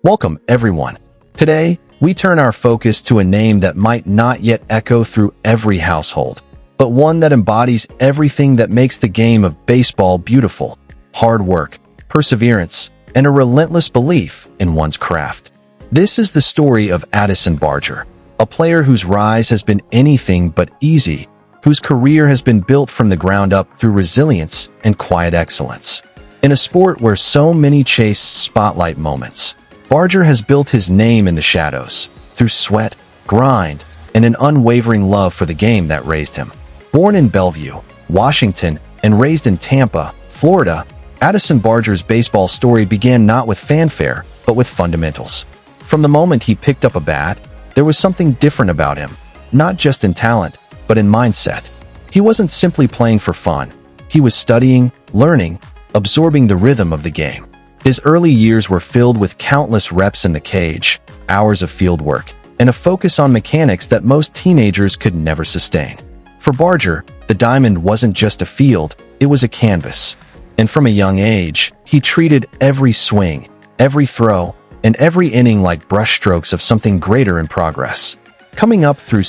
Welcome, everyone. Today, we turn our focus to a name that might not yet echo through every household, but one that embodies everything that makes the game of baseball beautiful: hard work, perseverance, and a relentless belief in one's craft. This is the story of Addison Barger, a player whose rise has been anything but easy, whose career has been built from the ground up through resilience and quiet excellence. In a sport where so many chase spotlight moments, Barger has built his name in the shadows, through sweat, grind, and an unwavering love for the game that raised him. Born in Bellevue, Washington, and raised in Tampa, Florida, Addison Barger's baseball story began not with fanfare, but with fundamentals. From the moment he picked up a bat, there was something different about him, not just in talent, but in mindset. He wasn't simply playing for fun. He was studying, learning, absorbing the rhythm of the game. His early years were filled with countless reps in the cage, hours of field work, and a focus on mechanics that most teenagers could never sustain. For Barger, the diamond wasn't just a field, it was a canvas. And from a young age, he treated every swing, every throw, and every inning like brushstrokes of something greater in progress. Coming up through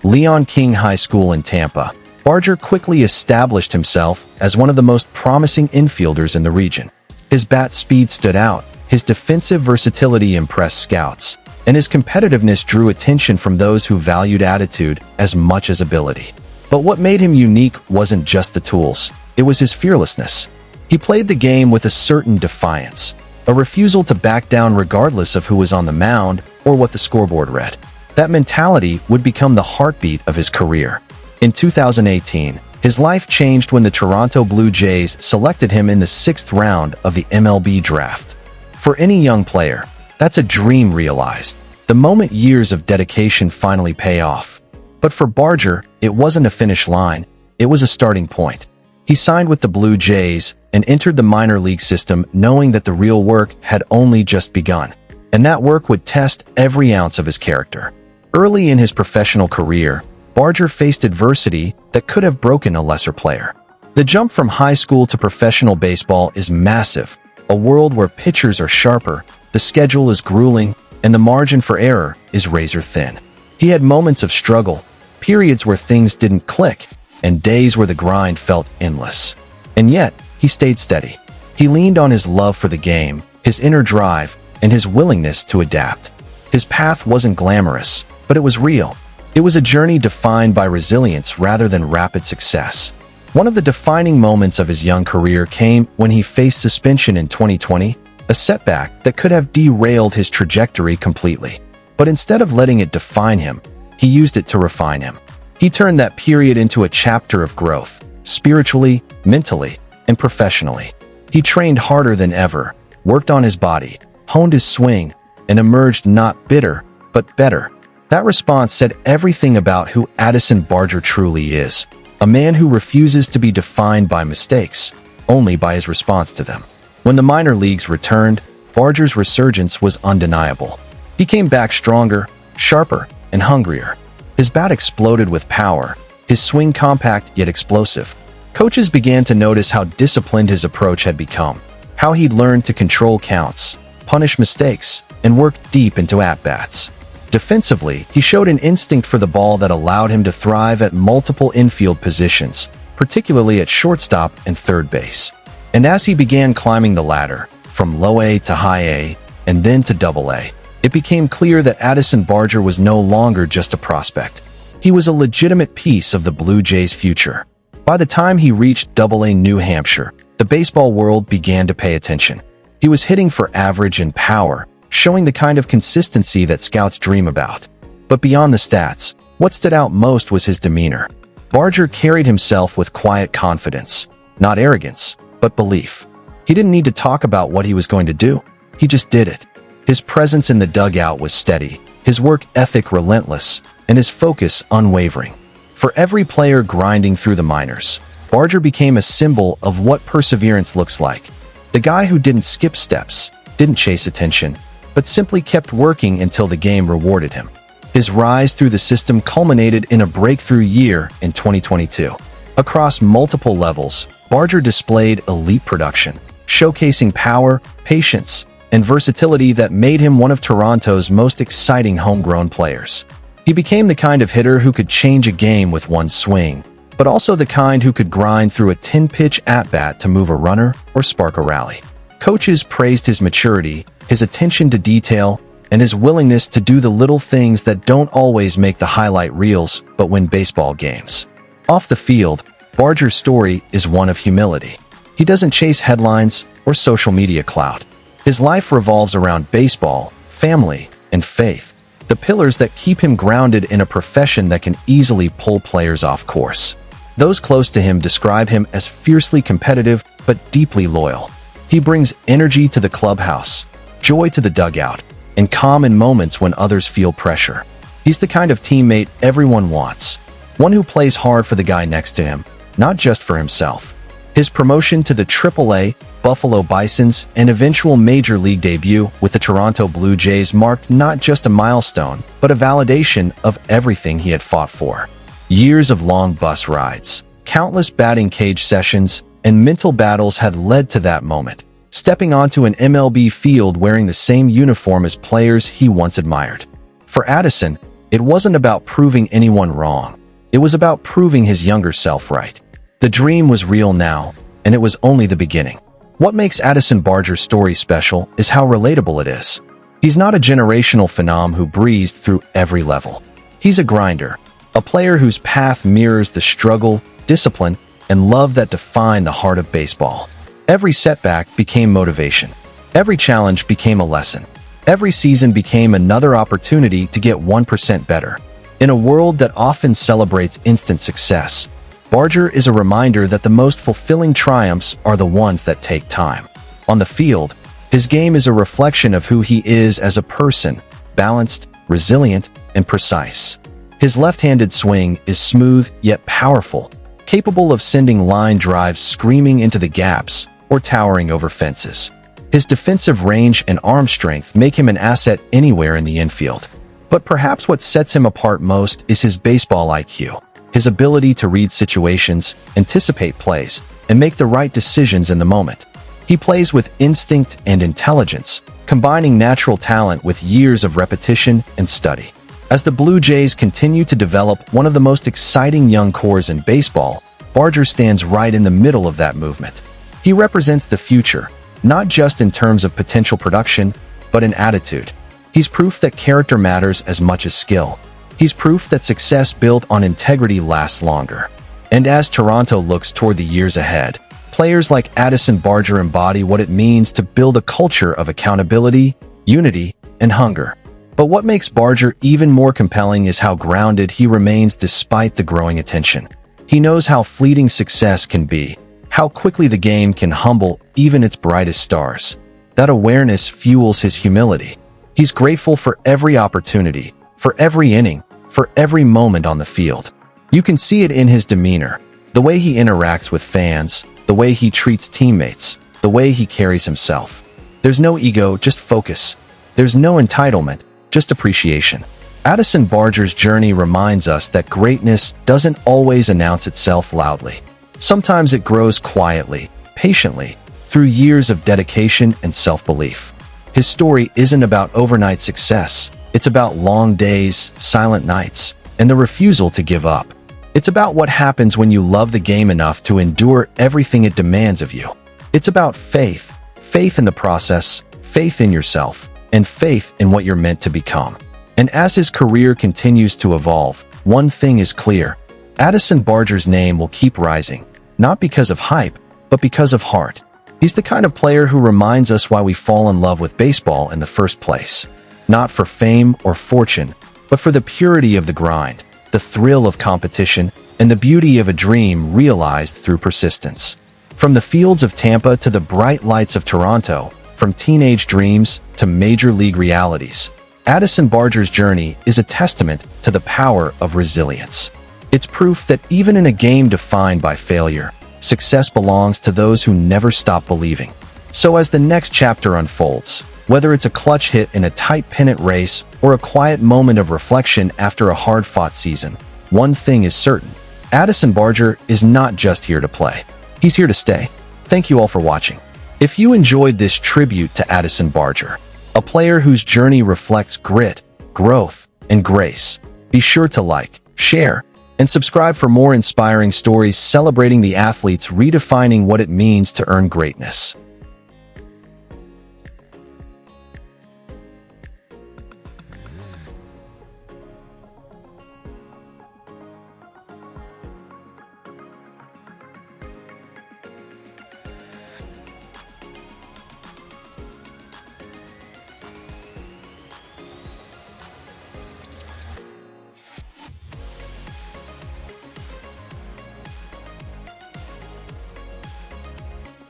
Leon King High School in Tampa, Barger quickly established himself as one of the most promising infielders in the region. His bat speed stood out, his defensive versatility impressed scouts, and his competitiveness drew attention from those who valued attitude as much as ability. But what made him unique wasn't just the tools, it was his fearlessness. He played the game with a certain defiance, a refusal to back down regardless of who was on the mound or what the scoreboard read. That mentality would become the heartbeat of his career. In 2018, his life changed when the Toronto Blue Jays selected him in the 6th round of the MLB draft. For any young player, that's a dream realized, the moment years of dedication finally pay off. But for Barger, it wasn't a finish line, it was a starting point. He signed with the Blue Jays and entered the minor league system knowing that the real work had only just begun, and that work would test every ounce of his character. Early in his professional career, Barger faced adversity that could have broken a lesser player. The jump from high school to professional baseball is massive, a world where pitchers are sharper, the schedule is grueling, and the margin for error is razor thin. He had moments of struggle, periods where things didn't click, and days where the grind felt endless. And yet, he stayed steady. He leaned on his love for the game, his inner drive, and his willingness to adapt. His path wasn't glamorous, but it was real. It was a journey defined by resilience rather than rapid success. One of the defining moments of his young career came when he faced suspension in 2020, a setback that could have derailed his trajectory completely. But instead of letting it define him, he used it to refine him. He turned that period into a chapter of growth, spiritually, mentally, and professionally. He trained harder than ever, worked on his body, honed his swing, and emerged not bitter, but better. That response said everything about who Addison Barger truly is, a man who refuses to be defined by mistakes, only by his response to them. When the minor leagues returned, Barger's resurgence was undeniable. He came back stronger, sharper, and hungrier. His bat exploded with power, his swing compact yet explosive. Coaches began to notice how disciplined his approach had become, how he'd learned to control counts, punish mistakes, and work deep into at-bats. Defensively, he showed an instinct for the ball that allowed him to thrive at multiple infield positions, particularly at shortstop and third base. And as he began climbing the ladder, from low A to high A, and then to double A, it became clear that Addison Barger was no longer just a prospect. He was a legitimate piece of the Blue Jays' future. By the time he reached double A New Hampshire, the baseball world began to pay attention. He was hitting for average and power, showing the kind of consistency that scouts dream about. But beyond the stats, what stood out most was his demeanor. Barger carried himself with quiet confidence, not arrogance, but belief. He didn't need to talk about what he was going to do, he just did it. His presence in the dugout was steady, his work ethic relentless, and his focus unwavering. For every player grinding through the minors, Barger became a symbol of what perseverance looks like. The guy who didn't skip steps, didn't chase attention, but simply kept working until the game rewarded him. His rise through the system culminated in a breakthrough year in 2022. Across multiple levels, Barger displayed elite production, showcasing power, patience, and versatility that made him one of Toronto's most exciting homegrown players. He became the kind of hitter who could change a game with one swing, but also the kind who could grind through a 10-pitch at-bat to move a runner or spark a rally. Coaches praised his maturity, his attention to detail, and his willingness to do the little things that don't always make the highlight reels but win baseball games. Off the field, Barger's story is one of humility. He doesn't chase headlines or social media clout. His life revolves around baseball, family, and faith, the pillars that keep him grounded in a profession that can easily pull players off course. Those close to him describe him as fiercely competitive but deeply loyal. He brings energy to the clubhouse, joy to the dugout, and calm in moments when others feel pressure. He's the kind of teammate everyone wants, one who plays hard for the guy next to him, not just for himself. His promotion to the AAA, Buffalo Bisons, and eventual Major League debut with the Toronto Blue Jays marked not just a milestone, but a validation of everything he had fought for. Years of long bus rides, countless batting cage sessions, and mental battles had led to that moment, stepping onto an MLB field wearing the same uniform as players he once admired. For Addison, it wasn't about proving anyone wrong. It was about proving his younger self right. The dream was real now, and it was only the beginning. What makes Addison Barger's story special is how relatable it is. He's not a generational phenom who breezed through every level. He's a grinder, a player whose path mirrors the struggle, discipline, and love that define the heart of baseball. Every setback became motivation. Every challenge became a lesson. Every season became another opportunity to get 1% better. In a world that often celebrates instant success, Barger is a reminder that the most fulfilling triumphs are the ones that take time. On the field, his game is a reflection of who he is as a person, balanced, resilient, and precise. His left-handed swing is smooth yet powerful, capable of sending line drives screaming into the gaps or towering over fences. His defensive range and arm strength make him an asset anywhere in the infield. But perhaps what sets him apart most is his baseball IQ, his ability to read situations, anticipate plays, and make the right decisions in the moment. He plays with instinct and intelligence, combining natural talent with years of repetition and study. As the Blue Jays continue to develop one of the most exciting young cores in baseball, Barger stands right in the middle of that movement. He represents the future, not just in terms of potential production, but in attitude. He's proof that character matters as much as skill. He's proof that success built on integrity lasts longer. And as Toronto looks toward the years ahead, players like Addison Barger embody what it means to build a culture of accountability, unity, and hunger. But what makes Barger even more compelling is how grounded he remains despite the growing attention. He knows how fleeting success can be, how quickly the game can humble even its brightest stars. That awareness fuels his humility. He's grateful for every opportunity, for every inning, for every moment on the field. You can see it in his demeanor, the way he interacts with fans, the way he treats teammates, the way he carries himself. There's no ego, just focus. There's no entitlement, just appreciation. Addison Barger's journey reminds us that greatness doesn't always announce itself loudly. Sometimes it grows quietly, patiently, through years of dedication and self-belief. His story isn't about overnight success. It's about long days, silent nights, and the refusal to give up. It's about what happens when you love the game enough to endure everything it demands of you. It's about faith, faith in the process, faith in yourself, and faith in what you're meant to become. And as his career continues to evolve, one thing is clear. Addison Barger's name will keep rising, not because of hype, but because of heart. He's the kind of player who reminds us why we fall in love with baseball in the first place. Not for fame or fortune, but for the purity of the grind, the thrill of competition, and the beauty of a dream realized through persistence. From the fields of Tampa to the bright lights of Toronto, from teenage dreams to major league realities, Addison Barger's journey is a testament to the power of resilience. It's proof that even in a game defined by failure, success belongs to those who never stop believing. So as the next chapter unfolds, whether it's a clutch hit in a tight pennant race or a quiet moment of reflection after a hard-fought season, one thing is certain. Addison Barger is not just here to play. He's here to stay. Thank you all for watching. If you enjoyed this tribute to Addison Barger, a player whose journey reflects grit, growth, and grace, be sure to like, share, and subscribe for more inspiring stories celebrating the athletes redefining what it means to earn greatness.